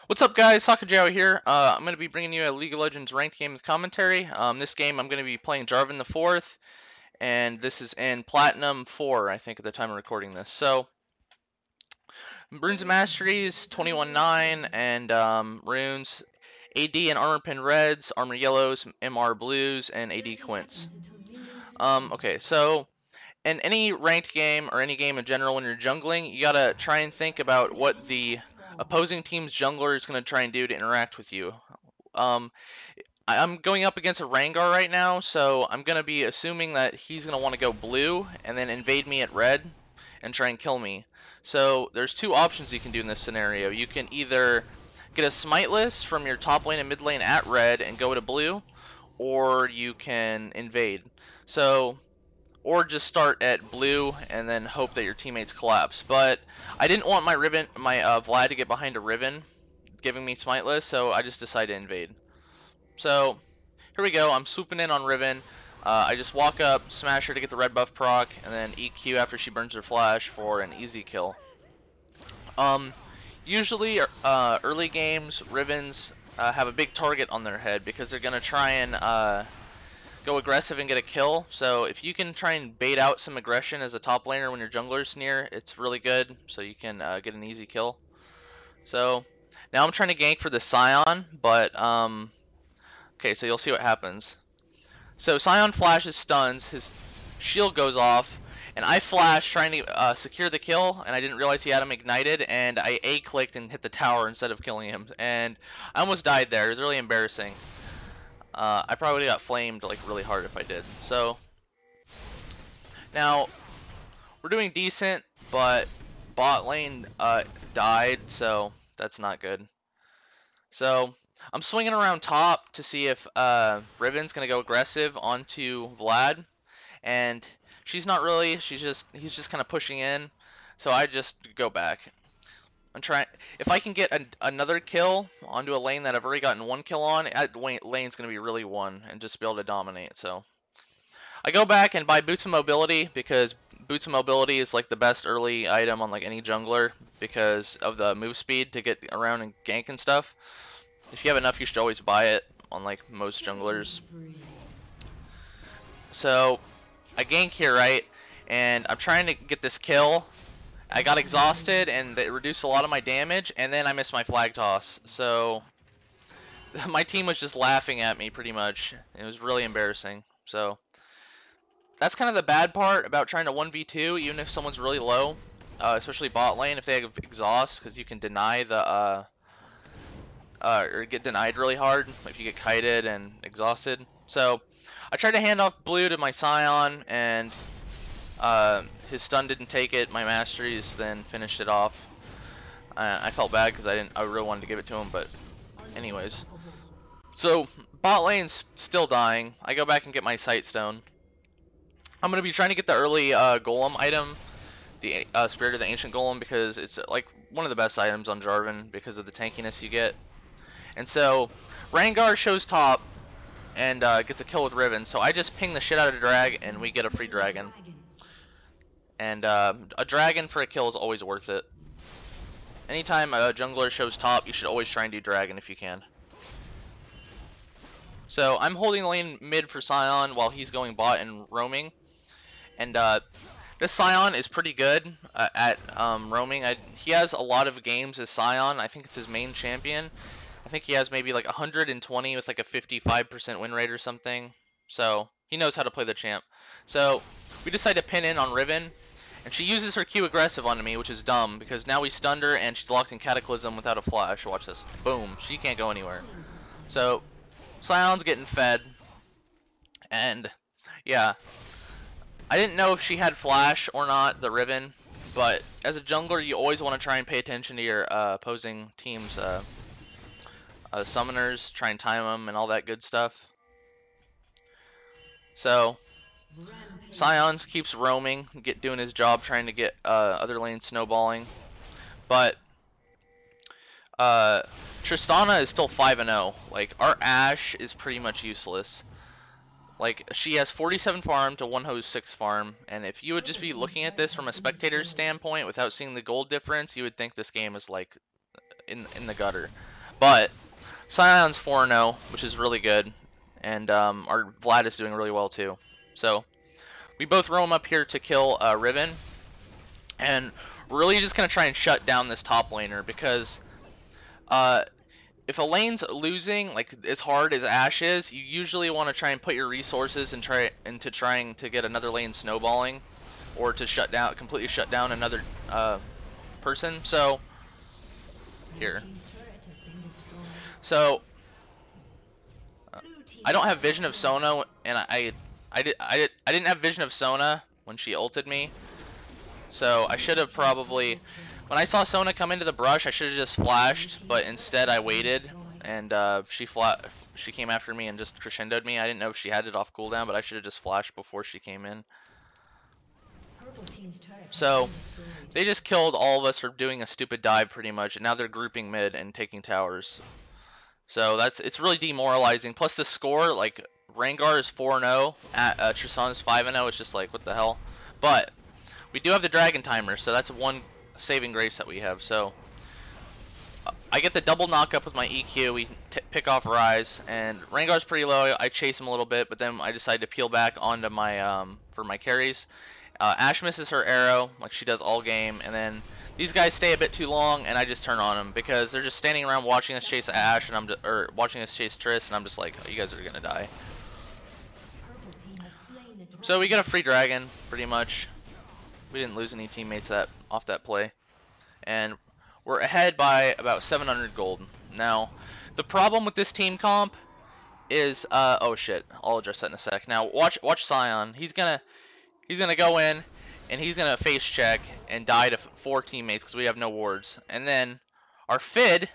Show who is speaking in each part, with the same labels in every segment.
Speaker 1: What's up, guys? Socajowa here. I'm going to be bringing you a League of Legends ranked game with commentary. This game I'm going to be playing Jarvan the 4th, and this is in Platinum 4, I think, at the time of recording this. So, Runes and Masteries, 21-9, and Runes, AD and Armor Pin Reds, Armor Yellows, MR Blues, and AD Quints. Okay, so in any ranked game or any game in general when you're jungling, you gotta try and think about what the opposing team's jungler is gonna try and do to interact with you. Um, I'm going up against a Rengar right now, so I'm gonna be assuming that he's gonna want to go blue and then invade me at red and try and kill me. So there's two options you can do in this scenario. You can either get a smiteless from your top lane and mid lane at red and go to blue, or you can invade. So or just start at blue and then hope that your teammates collapse. But I didn't want my Vlad to get behind a Riven, giving me smiteless, so I just decided to invade. So here we go. I'm swooping in on Riven. I just walk up, smash her to get the red buff proc, and then EQ after she burns her flash for an easy kill. Usually early games, Rivens have a big target on their head because they're gonna try and go aggressive and get a kill. So if you can try and bait out some aggression as a top laner when your jungler's near, it's really good. So you can get an easy kill. So now I'm trying to gank for the Scion, but okay, so you'll see what happens. So Scion flashes, stuns, his shield goes off, and I flash trying to secure the kill, and I didn't realize he had him ignited, and I A-clicked and hit the tower instead of killing him, and I almost died there. It was really embarrassing. I probably got flamed like really hard if I did. So now we're doing decent, but bot lane died, so that's not good. So I'm swinging around top to see if Riven's gonna go aggressive onto Vlad, and she's not really. He's just kind of pushing in, so I just go back. I'm trying. If I can get another kill onto a lane that I've already gotten one kill on, that lane's gonna be really one and just be able to dominate. So I go back and buy Boots of Mobility because Boots of Mobility is like the best early item on like any jungler because of the move speed to get around and gank and stuff. If you have enough, you should always buy it on like most junglers. So I gank here, right? And I'm trying to get this kill. I got exhausted and it reduced a lot of my damage, and then I missed my flag toss. So my team was just laughing at me pretty much. It was really embarrassing. So that's kind of the bad part about trying to 1v2, even if someone's really low, especially bot lane if they have exhaust, because you can deny the or get denied really hard if you get kited and exhausted. So I tried to hand off blue to my Scion, and his stun didn't take it. My Masteries then finished it off. I felt bad because I really wanted to give it to him, but anyways. So bot lane's still dying. I go back and get my Sightstone. I'm gonna be trying to get the early Golem item, the Spirit of the Ancient Golem, because it's like one of the best items on Jarvan because of the tankiness you get. And so Rengar shows top and gets a kill with Riven. So I just ping the shit out of the drag and we get a free dragon. And a dragon for a kill is always worth it. Anytime a jungler shows top, you should always try and do dragon if you can. So I'm holding the lane mid for Scion while he's going bot and roaming. And this Scion is pretty good at roaming. He has a lot of games as Scion. I think it's his main champion. I think he has maybe like 120 with like a 55% win rate or something. So he knows how to play the champ. So we decide to pin in on Riven. And she uses her Q aggressive onto me, which is dumb, because now we stunned her and she's locked in Cataclysm without a flash. Watch this. Boom. She can't go anywhere. So Scion's getting fed. And yeah. I didn't know if she had flash or not, the Riven. But as a jungler, you always want to try and pay attention to your opposing team's summoners, try and time them and all that good stuff. So Scion keeps roaming, doing his job, trying to get other lanes snowballing. But Tristana is still 5-0. Like, our Ashe is pretty much useless. Like, she has 47 farm to 1 hose 6 farm, and if you would just be looking at this from a spectator's standpoint without seeing the gold difference, you would think this game is like in the gutter. But Sion's 4-0, which is really good, and our Vlad is doing really well too. So we both roam up here to kill Riven, and we're really just gonna try and shut down this top laner because uh, if a lane's losing like as hard as Ashe is, you usually want to try and put your resources and into trying to get another lane snowballing, or to completely shut down another person. So here, so I don't have Vision of Sona, and I didn't have Vision of Sona when she ulted me, so I should have probably, when I saw Sona come into the brush, I should have just flashed, but instead I waited, and she came after me and just crescendoed me. I didn't know if she had it off cooldown, but I should have just flashed before she came in. So they just killed all of us for doing a stupid dive pretty much, and now they're grouping mid and taking towers. So it's really demoralizing. Plus the score, like Rengar is 4-0, Tristan is 5-0. It's just like, what the hell? But we do have the dragon timer, so that's one saving grace that we have. So I get the double knockup with my EQ. We pick off Rise, and Rengar's pretty low. I chase him a little bit, but then I decide to peel back onto my for my carries. Ashe misses her arrow, like she does all game, and then these guys stay a bit too long, and I just turn on them because they're just standing around watching us chase Ashe, and or watching us chase Triss, and I'm just like, oh, you guys are gonna die. So we get a free dragon, pretty much. We didn't lose any teammates off that play, and we're ahead by about 700 gold. Now, the problem with this team comp is, oh shit, I'll address that in a sec. Now, watch Sion. He's gonna go in, and he's gonna face check and die to 4 teammates because we have no wards. And then our Fid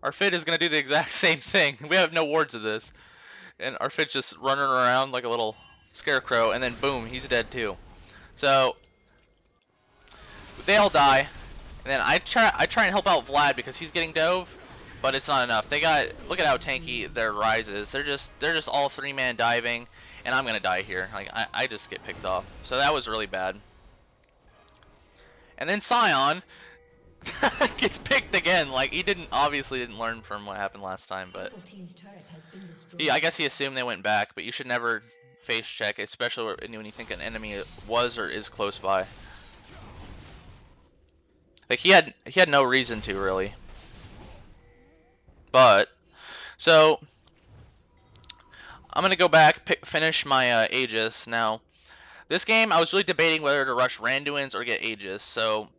Speaker 1: is gonna do the exact same thing. We have no wards of this, and our Fid's just running around like a little scarecrow, and then boom, he's dead too. So they all die, and then I try and help out Vlad because he's getting dove, but it's not enough. Look at how tanky their Rise is. They're just all 3-man diving. And I'm gonna die here. Like I just get picked off. So that was really bad. And then Sion gets picked again. Like he obviously didn't learn from what happened last time, but yeah, I guess he assumed they went back, but you should never face check, especially when you think an enemy was or is close by. Like he had no reason to really. But so I'm gonna go back, finish my Aegis. Now, this game I was really debating whether to rush randuins or get Aegis. So,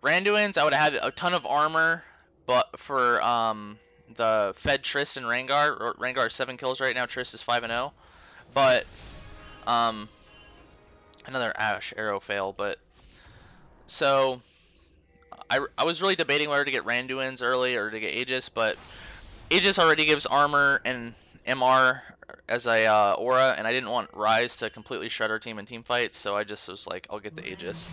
Speaker 1: randuins I would have had a ton of armor, but for the Fed Triss and Rengar, Rengar is 7 kills right now. Triss is 5-0. But another Ashe arrow fail. But so I was really debating whether to get randuins early or to get Aegis, but Aegis already gives armor and MR as a aura, and I didn't want Rise to completely shred our team in team fights, so I just was like, I'll get the Aegis.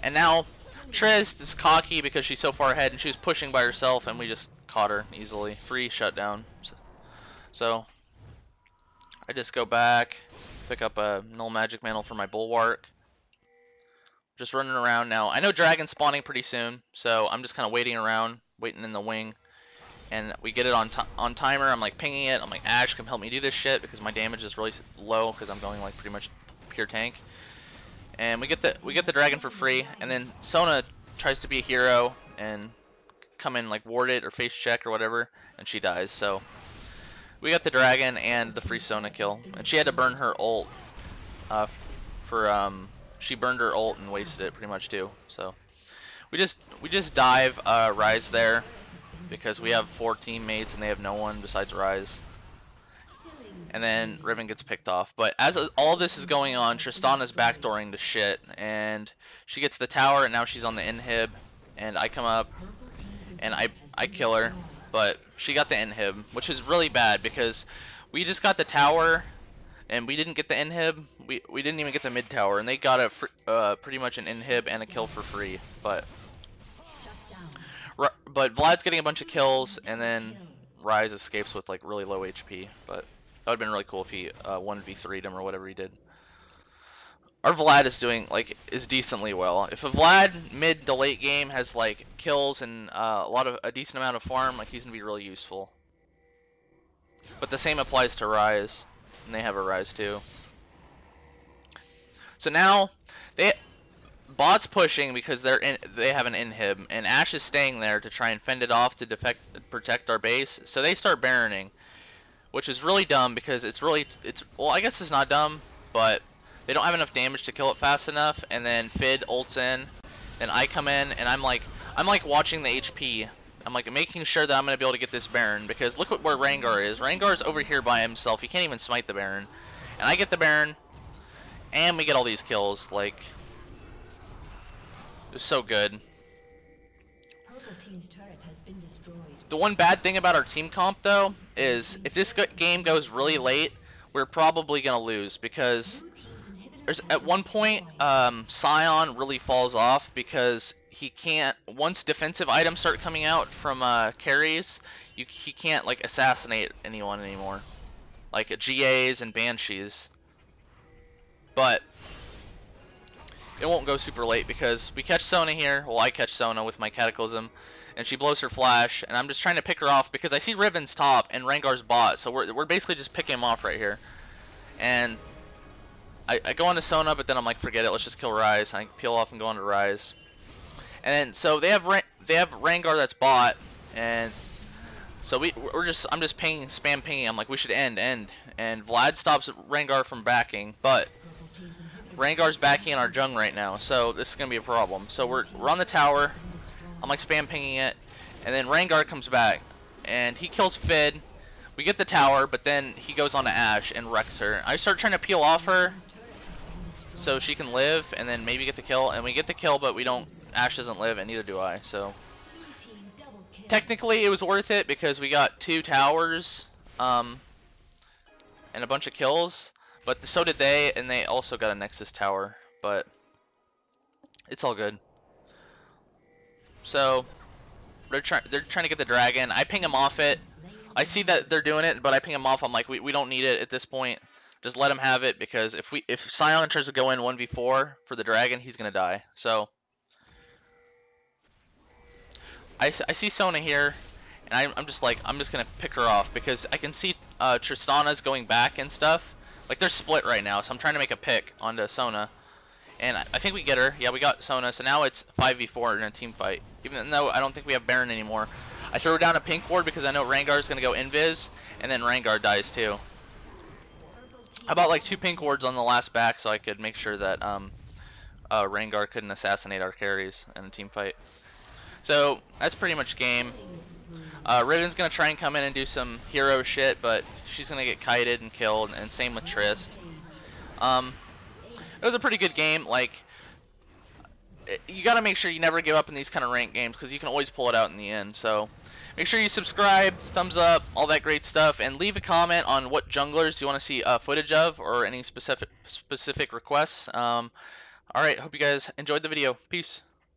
Speaker 1: And now Triss is cocky because she's so far ahead, and she was pushing by herself, and we just caught her easily. Free shutdown. So I just go back, pick up a null magic mantle for my bulwark. Just running around now. I know dragon's spawning pretty soon, so I'm just kind of waiting around, waiting in the wing. And we get it on timer. I'm like pinging it. I'm like, Ashe, come help me do this shit because my damage is really low because I'm going like pretty much pure tank. And we get the dragon for free. And then Sona tries to be a hero and come in like ward it or face check or whatever, and she dies. So we got the dragon and the free Sona kill. And she had to burn her ult. She burned her ult and wasted it pretty much too. So we just dive Rise there, because we have 4 teammates and they have no one besides Rise. And then Riven gets picked off. But as all this is going on, Tristana's backdooring to shit, and she gets the tower, and now she's on the inhib, and I come up and I kill her, but she got the inhib, which is really bad because we just got the tower and we didn't get the inhib. We didn't even get the mid tower, and they got pretty much an inhib and a kill for free. But Vlad's getting a bunch of kills, and then Rise escapes with like really low HP. But that would have been really cool if he 1v3'd him or whatever he did. our Vlad is doing is decently well. If a Vlad mid to late game has like kills and a decent amount of farm, like he's gonna be really useful. But the same applies to Rise, and they have a Rise too. So now bot's pushing because they have an inhib, and Ashe is staying there to try and fend it off to protect our base. So they start Baroning, which is really dumb because well, I guess it's not dumb, but they don't have enough damage to kill it fast enough. And then Fid ults in, and I come in, and I'm like watching the HP. I'm like making sure that I'm gonna be able to get this Baron, because look where Rengar is. Rengar's over here by himself. He can't even smite the Baron, and I get the Baron, and we get all these kills. Like, it was so good. The one bad thing about our team comp though is if this game goes really late, we're probably gonna lose, because at one point Sion really falls off because he can't, once defensive items start coming out from carries, he can't like assassinate anyone anymore, like GAs and Banshees. But it won't go super late because we catch Sona here. Well, I catch Sona with my Cataclysm, and she blows her flash, and I'm just trying to pick her off because I see Riven's top and Rengar's bot, so we're basically just picking him off right here. And I go on to Sona, but then I'm like, forget it, let's just kill Rise. I peel off and go on to Rise. And then so they have Rengar that's bot, and so I'm just spam pinging. I'm like, we should end, and Vlad stops Rengar from backing, but Rengar's backing in our Jung right now, so this is gonna be a problem. So we're on the tower. I'm like spam pinging it, and then Rengar comes back, and he kills Fid. We get the tower, but then he goes on to Ashe and wrecks her. I start trying to peel off her so she can live, and then maybe get the kill, and we get the kill, but we don't. Ashe doesn't live, and neither do I. So technically, it was worth it because we got 2 towers, and a bunch of kills. But so did they, and they also got a Nexus tower. But it's all good. So they're trying to get the dragon. I ping them off it. I see that they're doing it, but I ping them off. I'm like, we don't need it at this point. Just let him have it, because if Sion tries to go in 1v4 for the dragon, he's gonna die. So I see Sona here, and I'm just gonna pick her off because I can see Tristana's going back and stuff. Like, they're split right now, so I'm trying to make a pick onto Sona. And I think we get her. Yeah, we got Sona, so now it's 5v4 in a team fight. Even though I don't think we have Baron anymore. I throw down a pink ward because I know Rengar's going to go invis, and then Rengar dies too. How about like 2 pink wards on the last back so I could make sure that Rengar couldn't assassinate our carries in a team fight. So that's pretty much game. Riven's going to try and come in and do some hero shit, but she's going to get kited and killed, and same with Trist. It was a pretty good game. Like, you got to make sure you never give up in these kind of ranked games because you can always pull it out in the end. So make sure you subscribe, thumbs up, all that great stuff, and leave a comment on what junglers you want to see footage of or any specific requests. Alright, hope you guys enjoyed the video. Peace.